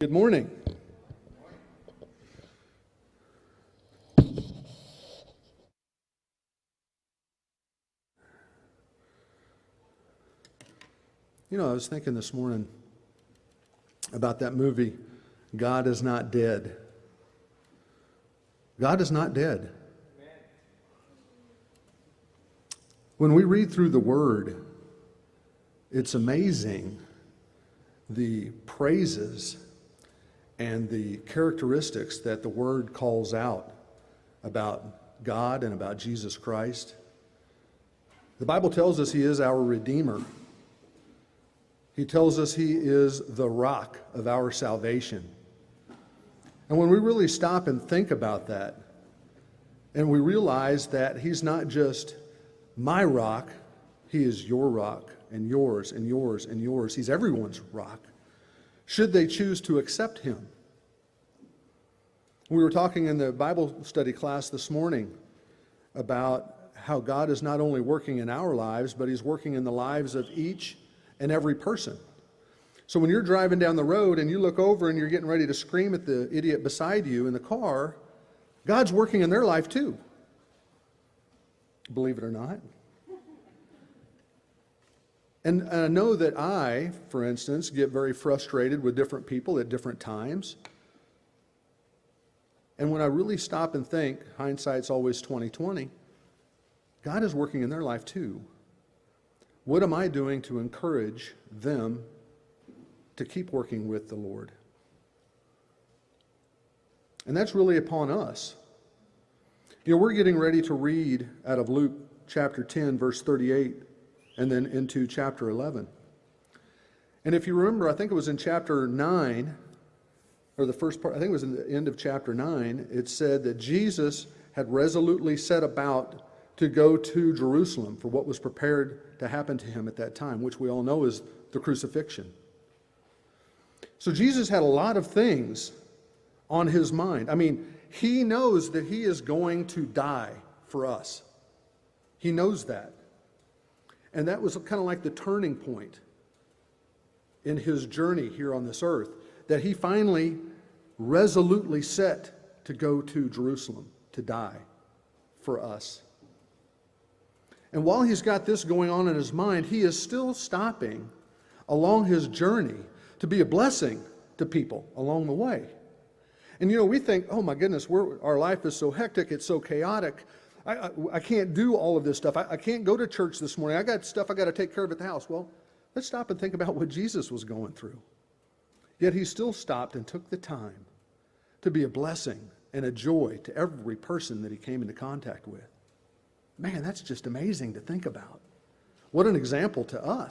Good morning. I was thinking this morning about that movie, God is Not Dead. God is not dead. When we read through the Word, it's amazing the praises and the characteristics that the Word calls out about God and about Jesus Christ. The Bible tells us He is our Redeemer. He tells us He is the rock of our salvation. And when we really stop and think about that, and we realize that He's not just my rock, He is your rock, and yours, and yours, and yours. He's everyone's rock, should they choose to accept Him. We were talking in the Bible study class this morning about how God is not only working in our lives, but He's working in the lives of each and every person. So when you're driving down the road and you look over and you're getting ready to scream at the idiot beside you in the car, God's working in their life too. Believe it or not. And I know that I, for instance, get very frustrated with different people at different times. And when I really stop and think, hindsight's always 20/20, God is working in their life too. What am I doing to encourage them to keep working with the Lord? And that's really upon us. We're getting ready to read out of Luke chapter 10, verse 38, and then into chapter 11. And if you remember, I think it was in chapter 9, or the first part, I think it was in the end of chapter 9, it said that Jesus had resolutely set about to go to Jerusalem for what was prepared to happen to Him at that time, which we all know is the crucifixion. So Jesus had a lot of things on His mind. I mean, He knows that He is going to die for us. He knows that. And that was kind of like the turning point in His journey here on this earth, that He finally resolutely set to go to Jerusalem to die for us. And while He's got this going on in His mind, He is still stopping along His journey to be a blessing to people along the way. And we think, oh my goodness, our life is so hectic, it's so chaotic. I can't do all of this stuff. I can't go to church this morning. I got stuff I got to take care of at the house. Well, let's stop and think about what Jesus was going through. Yet He still stopped and took the time to be a blessing and a joy to every person that He came into contact with. Man, that's just amazing to think about. What an example to us.